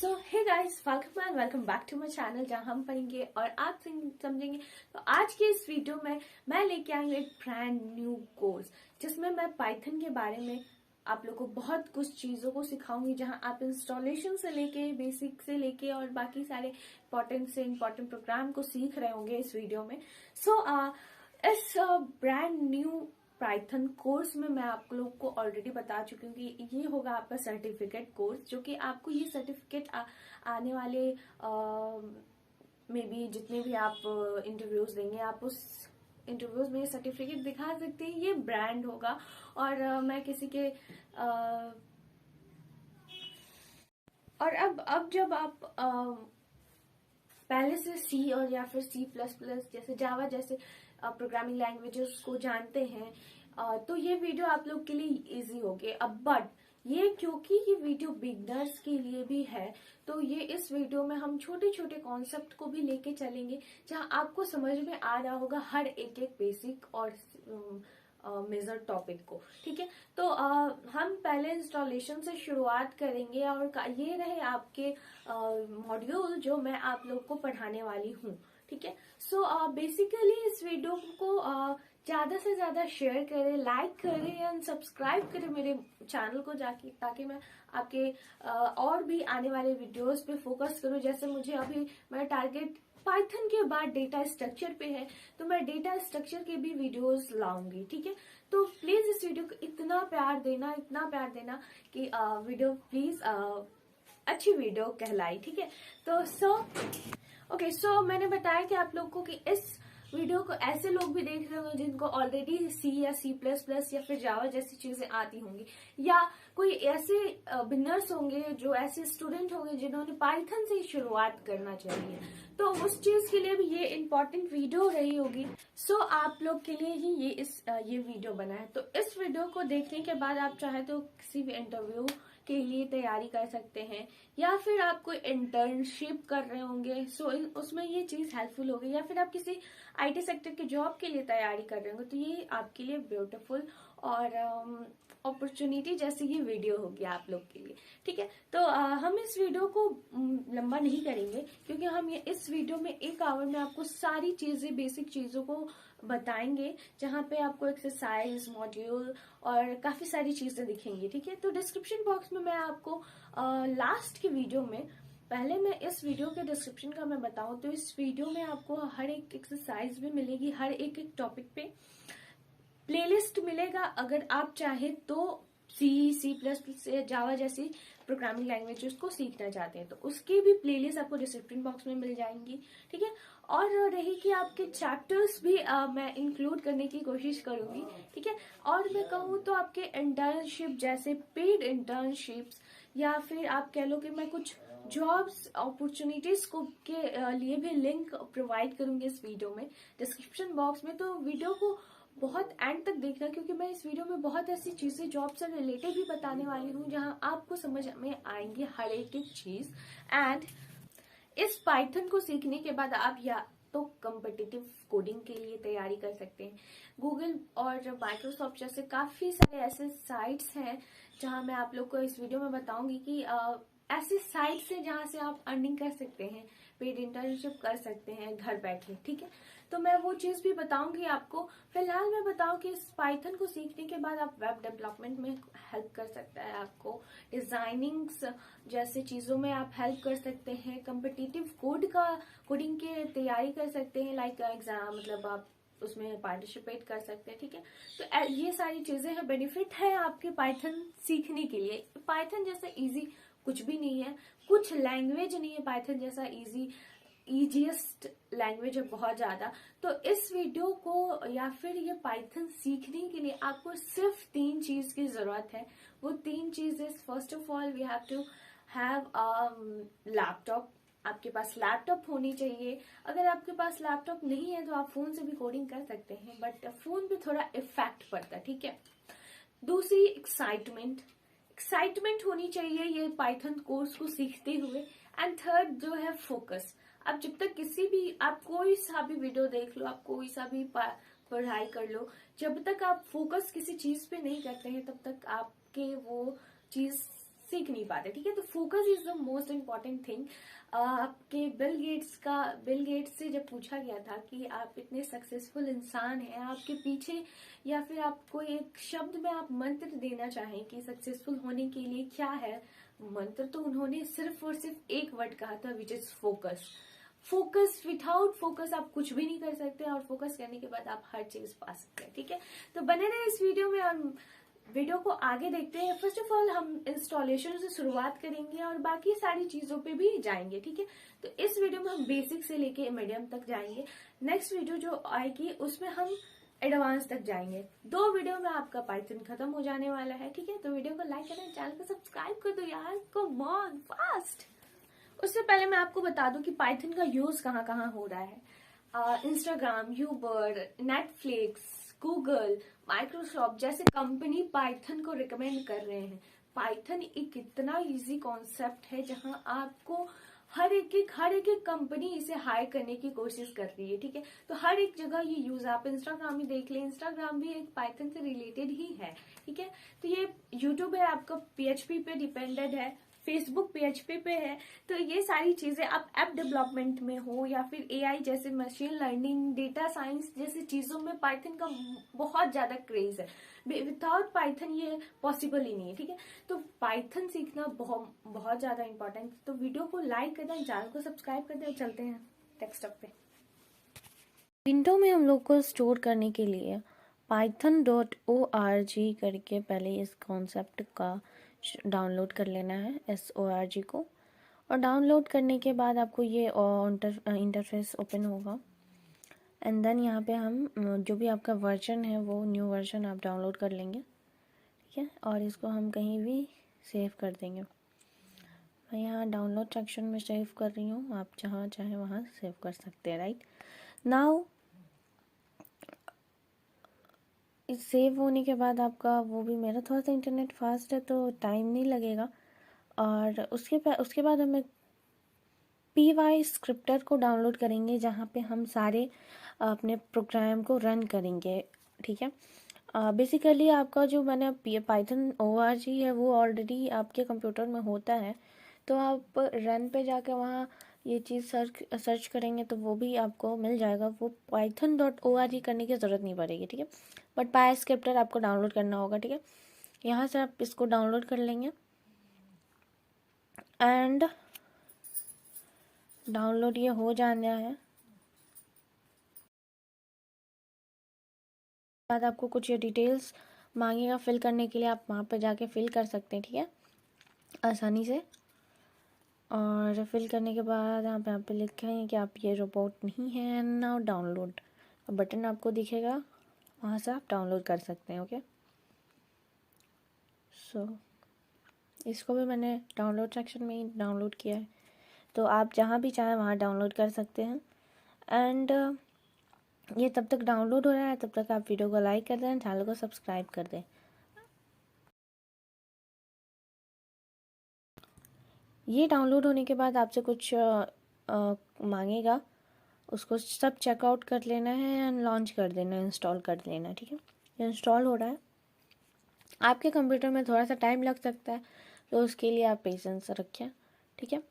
So hey guys, welcome back to my channel जहां हम पढ़ेंगे और आप समझेंगे। तो आज के इस वीडियो में मैं लेके आई हूँ एक ब्रांड न्यू कोर्स जिसमें मैं पाइथन के बारे में आप लोगों को बहुत कुछ चीजों को सिखाऊंगी, जहां आप इंस्टॉलेशन से लेके बेसिक से लेके और बाकी सारे इम्पोर्टेंट प्रोग्राम को सीख रहे होंगे इस वीडियो में। इस ब्रांड न्यू पाइथन कोर्स में मैं आप लोग को ऑलरेडी बता चुकी हूँ कि ये होगा आपका सर्टिफिकेट कोर्स, जो कि आपको ये सर्टिफिकेट आने वाले मे बी जितने भी आप इंटरव्यूज देंगे, आप उस इंटरव्यूज में ये सर्टिफिकेट दिखा सकते हैं। ये ब्रांड होगा और मैं किसी के और अब जब आप पहले से सी और या फिर C++ जैसे जावा जैसे प्रोग्रामिंग लैंग्वेजेस को जानते हैं, तो ये वीडियो आप लोग के लिए इजी होगी। अब बट ये क्योंकि ये वीडियो बिगनर्स के लिए भी है, तो ये इस वीडियो में हम छोटे छोटे कॉन्सेप्ट को भी लेके चलेंगे, जहां आपको समझ में आ रहा होगा हर एक बेसिक और मेजर टॉपिक को। ठीक है, तो हम पहले इंस्टॉलेशन से शुरुआत करेंगे और ये रहे आपके मॉड्यूल जो मैं आप लोग को पढ़ाने वाली हूँ। ठीक है, सो बेसिकली इस वीडियो को ज्यादा से ज्यादा शेयर करें, लाइक करें एंड सब्सक्राइब करें मेरे चैनल को जाके, ताकि मैं आपके और भी आने वाले वीडियोस पे फोकस करूं। जैसे मुझे अभी मेरा टारगेट पाइथन के बाद डेटा स्ट्रक्चर पे है, तो मैं डेटा स्ट्रक्चर के भी वीडियोस लाऊंगी। ठीक है, तो प्लीज इस वीडियो को इतना प्यार देना कि वीडियो प्लीज अच्छी वीडियो कहलाई। ठीक है, तो सो मैंने बताया कि आप लोगों को कि इस वीडियो को ऐसे लोग भी देख रहे होंगे जिनको ऑलरेडी C या C++ या फिर जावा जैसी चीजें आती होंगी, या कोई ऐसे बिगनर्स होंगे, जो ऐसे स्टूडेंट होंगे जिन्होंने पाइथन से शुरुआत करना चाहिए, तो उस चीज के लिए भी ये इम्पोर्टेंट वीडियो रही होगी। सो आप लोग के लिए ही ये वीडियो बना है। तो इस वीडियो को देखने के बाद आप चाहे तो किसी भी इंटरव्यू के लिए तैयारी कर सकते हैं, या फिर आप कोई इंटर्नशिप कर रहे होंगे, सो उसमें ये चीज हेल्पफुल होगी, या फिर आप किसी IT सेक्टर के जॉब के लिए तैयारी कर रहे होंगे, तो ये आपके लिए ब्यूटीफुल और अपॉर्चुनिटी जैसी ही वीडियो होगी आप लोग के लिए। ठीक है, तो हम इस वीडियो को लंबा नहीं करेंगे, क्योंकि हम इस वीडियो में 1 आवर में आपको सारी चीजें, बेसिक चीजों को बताएंगे, जहां पे आपको एक्सरसाइज, मॉड्यूल और काफी सारी चीजें दिखेंगी। ठीक है, तो डिस्क्रिप्शन बॉक्स में मैं आपको लास्ट की वीडियो में, पहले मैं इस वीडियो के डिस्क्रिप्शन का मैं बताऊं तो इस वीडियो में आपको हर एक एक्सरसाइज भी मिलेगी, हर एक टॉपिक पे प्लेलिस्ट मिलेगा। अगर आप चाहे तो C++ से जावा जैसी प्रोग्रामिंग लैंग्वेजेस को सीखना चाहते हैं, तो उसकी भी प्लेलिस्ट आपको डिस्क्रिप्शन बॉक्स में मिल जाएंगी। ठीक है, और रही कि आपके चैप्टर्स भी मैं इंक्लूड करने की कोशिश करूंगी। ठीक है, और मैं कहूँ तो आपके इंटर्नशिप जैसे पेड इंटर्नशिप्स, या फिर आप कह लो कि मैं कुछ जॉब्स अपॉर्चुनिटीज को के लिए भी लिंक प्रोवाइड करूंगी इस वीडियो में डिस्क्रिप्शन बॉक्स में। तो वीडियो को बहुत एंड तक देखना, क्योंकि मैं इस वीडियो में बहुत ऐसी चीजें जॉब से रिलेटेड भी बताने वाली हूँ, जहां आपको समझ में आएंगी हर एक चीज। एंड इस पाइथन को सीखने के बाद आप या तो कॉम्पिटिटिव कोडिंग के लिए तैयारी कर सकते हैं। गूगल और माइक्रोसॉफ्ट जैसे काफी सारे ऐसे साइट्स हैं, जहां मैं आप लोग को इस वीडियो में बताऊंगी कि ऐसी साइट्स हैं जहां से आप अर्निंग कर सकते हैं, पेड इंटर्नशिप कर सकते हैं घर बैठे। ठीक है, तो मैं वो चीज भी बताऊंगी आपको। फिलहाल मैं बताऊं कि इस पाइथन को सीखने के बाद आप वेब डेवलपमेंट में हेल्प कर सकता है, आपको डिजाइनिंग्स जैसे चीजों में आप हेल्प कर सकते हैं, कॉम्पिटिटिव कोडिंग की तैयारी कर सकते हैं, लाइक एग्जाम, मतलब आप उसमें पार्टिसिपेट कर सकते हैं। ठीक है, तो ये सारी चीजें हैं, बेनिफिट है आपके पाइथन सीखने के लिए। पाइथन जैसा इजी कुछ भी नहीं है, कुछ लैंग्वेज नहीं है पाइथन जैसा इजीएस्ट लैंग्वेज है बहुत ज्यादा। तो इस वीडियो को या फिर ये पाइथन सीखने के लिए आपको सिर्फ 3 चीज की जरूरत है। वो 3 चीज is, first of all we have to have laptop. आपके पास लैपटॉप होनी चाहिए। अगर आपके पास लैपटॉप नहीं है तो आप फोन से भी कोडिंग कर सकते हैं, बट फोन पे थोड़ा इफेक्ट पड़ता है। ठीक है, दूसरी एक्साइटमेंट होनी चाहिए ये पाइथन कोर्स को सीखते हुए। एंड थर्ड जो है फोकस। आप जब तक आप कोई सा भी वीडियो देख लो, आप कोई सा भी पढ़ाई कर लो, जब तक आप फोकस किसी चीज पे नहीं करते हैं, तब तक आपके वो चीज सीख नहीं पाते, ठीक है। तो focus is the most important thing. आपके बिल गेट्स से जब पूछा गया था कि आप इतने सक्सेसफुल इंसान हैं, आपके पीछे या फिर आपको एक शब्द में आप मंत्र देना चाहें कि सक्सेसफुल होने के लिए क्या है मंत्र, तो उन्होंने सिर्फ और सिर्फ एक वर्ड कहा था, which is focus. Focus, without focus आप कुछ भी नहीं कर सकते, और फोकस करने के बाद आप हर चीज पा सकते हैं, ठीक है। तो बने रहे इस वीडियो में और वीडियो को आगे देखते हैं। फर्स्ट ऑफ ऑल हम इंस्टॉलेशन से शुरुआत करेंगे और बाकी सारी चीजों पे भी जाएंगे, ठीक है। तो इस वीडियो में हम बेसिक से लेके मीडियम तक जाएंगे। नेक्स्ट वीडियो जो आएगी उसमें हम एडवांस तक जाएंगे। 2 वीडियो में आपका पाइथन खत्म हो जाने वाला है, ठीक है। तो वीडियो को लाइक करें, चैनल को सब्सक्राइब कर दो यार, कम ऑन फास्ट। उससे पहले मैं आपको बता दूं कि पाइथन का यूज कहाँ कहाँ हो रहा है। Instagram, Uber, Netflix, Google, Microsoft जैसे कंपनी पाइथन को रिकमेंड कर रहे हैं। पाइथन एक इतना इजी कॉन्सेप्ट है जहां आपको हर एक कंपनी इसे हायर करने की कोशिश कर रही है, ठीक है। तो हर एक जगह ये यूज, आप इंस्टाग्राम ही देख लें, इंस्टाग्राम भी एक पाइथन से रिलेटेड ही है, ठीक है। तो ये यूट्यूब है आपका PHP पे डिपेंडेड है, फेसबुक PHP पे है। तो ये सारी चीजें आप ऐप डेवलपमेंट में हो या फिर AI जैसे मशीन लर्निंग, डेटा साइंस जैसी चीजों में पाइथन का बहुत ज्यादा क्रेज है। विदाउट पाइथन ये पॉसिबल ही नहीं है, ठीक है। तो पाइथन सीखना बहुत ज्यादा इंपॉर्टेंट। तो वीडियो को लाइक कर दें, चैनल को सब्सक्राइब कर दें। चलते हैं डेस्कटॉप पे। विंडो में हम लोग को स्टोर करने के लिए python.org करके पहले इस कॉन्सेप्ट का डाउनलोड कर लेना है, SORG को। और डाउनलोड करने के बाद आपको ये इंटरफेस ओपन होगा। एंड देन यहाँ पे हम जो भी आपका वर्जन है वो न्यू वर्जन आप डाउनलोड कर लेंगे, ठीक है। और इसको हम कहीं भी सेव कर देंगे। मैं यहाँ डाउनलोड सेक्शन में सेव कर रही हूँ, आप जहाँ चाहें वहाँ सेव कर सकते हैं, राइट। नाउ इस सेव होने के बाद आपका वो भी, मेरा थोड़ा सा इंटरनेट फास्ट है तो टाइम नहीं लगेगा। और उसके बाद हम एक PY स्क्रिप्टर को डाउनलोड करेंगे जहाँ पे हम सारे अपने प्रोग्राम को रन करेंगे, ठीक है। बेसिकली आपका जो मैंने पाइथन ORG है वो ऑलरेडी आपके कंप्यूटर में होता है, तो आप रन पे जाके वहाँ ये चीज़ सर्च करेंगे तो वो भी आपको मिल जाएगा। वो python.org करने की ज़रूरत नहीं पड़ेगी, ठीक है। बट PY स्क्रिप्टर आपको डाउनलोड करना होगा, ठीक है। यहाँ से आप इसको डाउनलोड कर लेंगे एंड डाउनलोड ये हो जाना है। बाद आपको कुछ ये डिटेल्स मांगेगा फिल करने के लिए, आप वहाँ पे जाके फिल कर सकते हैं, ठीक है, आसानी से। और फिल करने के बाद यहाँ पे लिखा है कि आप ये रोबोट नहीं है। नाउ डाउनलोड बटन आपको दिखेगा, वहाँ से आप डाउनलोड कर सकते हैं, ओके। सो इसको भी मैंने डाउनलोड सेक्शन में ही डाउनलोड किया है, तो आप जहाँ भी चाहें वहाँ डाउनलोड कर सकते हैं। एंड ये तब तक डाउनलोड हो रहा है, तब तक आप वीडियो को लाइक कर दें, चैनल को सब्सक्राइब कर दें। ये डाउनलोड होने के बाद आपसे कुछ मांगेगा, उसको सब चेकआउट कर लेना है एंड लॉन्च कर देना, इंस्टॉल कर लेना, ठीक है। ये इंस्टॉल हो रहा है। आपके कंप्यूटर में थोड़ा सा टाइम लग सकता है, तो उसके लिए आप पेशेंस रखें, ठीक है।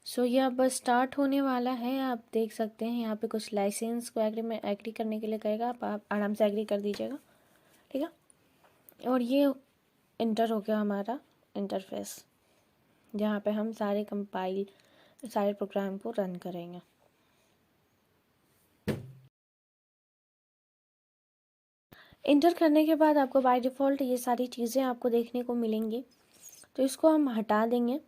सो ये अब स्टार्ट होने वाला है। आप देख सकते हैं यहाँ पे कुछ लाइसेंस को एग्री करने के लिए कहेगा, आप आराम से एग्री कर दीजिएगा, ठीक है। और ये इंटर हो गया हमारा इंटरफेस, जहाँ पे हम सारे प्रोग्राम को रन करेंगे। इंटर करने के बाद आपको बाय डिफ़ॉल्ट ये सारी चीज़ें आपको देखने को मिलेंगी, तो इसको हम हटा देंगे।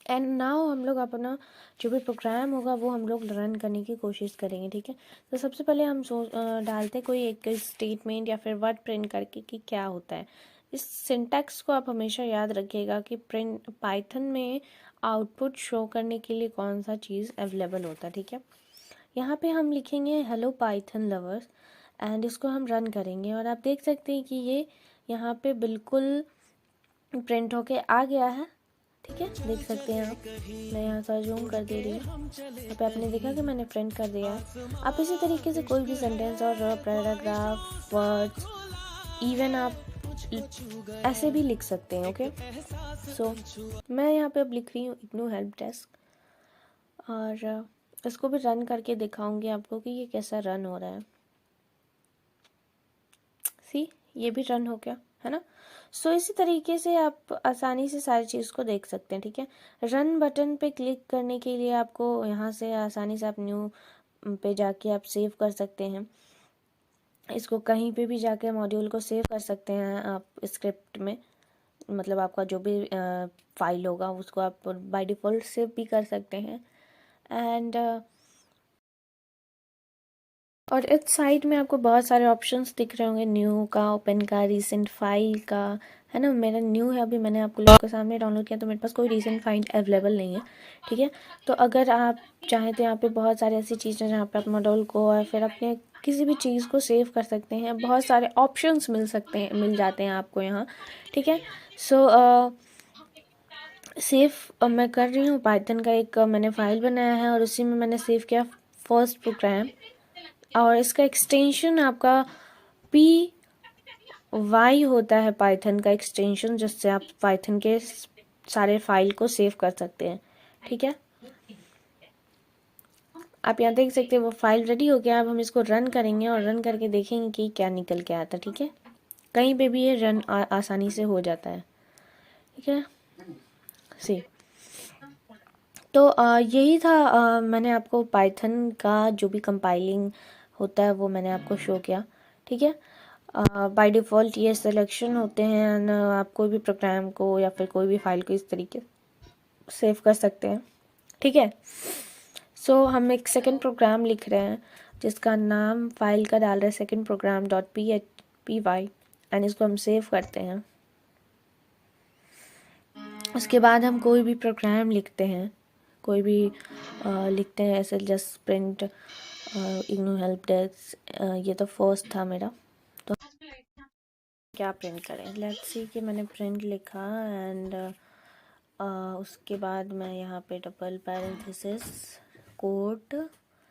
एंड नाउ हम लोग अपना जो भी प्रोग्राम होगा वो हम लोग रन करने की कोशिश करेंगे, ठीक है। तो सबसे पहले हम डालते कोई एक स्टेटमेंट या फिर वर्ड प्रिंट करके कि क्या होता है। इस सिंटैक्स को आप हमेशा याद रखिएगा कि पाइथन में आउटपुट शो करने के लिए कौन सा चीज़ अवेलेबल होता है, ठीक है। यहाँ पे हम लिखेंगे हेलो पाइथन लवर्स एंड इसको हम रन करेंगे। और आप देख सकते हैं कि ये यहाँ पे बिल्कुल प्रिंट होके आ गया है, ठीक है, देख सकते हैं आप। मैं यहाँ से जूम कर दे रही हूँ, यहाँ पे आपने देखा कि मैंने प्रिंट कर दिया है। आप इसी तरीके से कोई भी सेंटेंस और पैराग्राफ, वर्ड्स, इवन आप ऐसे भी लिख सकते हैं। ओके, सो मैं यहाँ पे अब लिख रही हूँ इग्नू हेल्प डेस्क, और इसको भी रन करके दिखाऊंगी आपको कि ये कैसा रन हो रहा है। सी, ये भी रन हो गया है ना। सो इसी तरीके से आप आसानी से सारी चीज़ को देख सकते हैं। ठीक है, रन बटन पे क्लिक करने के लिए आपको यहाँ से आसानी से आप न्यू पे जाके आप सेव कर सकते हैं। इसको कहीं पे भी जाके मॉड्यूल को सेव कर सकते हैं आप स्क्रिप्ट में, मतलब आपका जो भी फाइल होगा उसको आप बाय डिफ़ॉल्ट सेव भी कर सकते हैं। एंड और इस साइड में आपको बहुत सारे ऑप्शंस दिख रहे होंगे, न्यू का, ओपन का, रीसेंट फाइल का, है ना। मेरा न्यू है, अभी मैंने आपको लोगों के सामने डाउनलोड किया, तो मेरे पास कोई रीसेंट फाइल अवेलेबल नहीं है। ठीक है, तो अगर आप चाहें तो यहाँ पे बहुत सारी ऐसी चीज़ें जहाँ पे आप मॉडल को और फिर अपने किसी भी चीज़ को सेव कर सकते हैं। बहुत सारे ऑप्शंस मिल जाते हैं आपको यहाँ। ठीक है, सो सेव मैं कर रही हूँ। पाइथन का एक मैंने फाइल बनाया है और उसी में मैंने सेव किया फर्स्ट प्रोग्राम, और इसका एक्सटेंशन आपका py होता है, पाइथन का एक्सटेंशन, जिससे आप पाइथन के सारे फाइल को सेव कर सकते हैं। ठीक है, आप यहाँ देख सकते हैं वो फाइल रेडी हो गया। अब हम इसको रन करेंगे और रन करके देखेंगे कि क्या निकल के आता है। ठीक है, कहीं पे भी ये रन आसानी से हो जाता है। ठीक है, सी, तो यही था। मैंने आपको पाइथन का जो भी कंपाइलिंग होता है वो मैंने आपको शो किया। ठीक है, बाय डिफ़ॉल्ट ये सिलेक्शन होते हैं, आप कोई भी प्रोग्राम को या फिर कोई भी फाइल को इस तरीके सेव कर सकते हैं। ठीक है, सो हम एक सेकंड प्रोग्राम लिख रहे हैं जिसका नाम फाइल का डाल रहे हैं सेकंड प्रोग्राम .py, एंड इसको हम सेव करते हैं। उसके बाद हम कोई भी प्रोग्राम लिखते हैं, कोई भी लिखते हैं, ऐसे just print IGNOU help desk. ये तो फर्स्ट था मेरा, तो क्या प्रिंट करें, लेट्स सी कि मैंने प्रिंट लिखा, एंड उसके बाद मैं यहाँ पे डबल पैरेंथेसिस कोड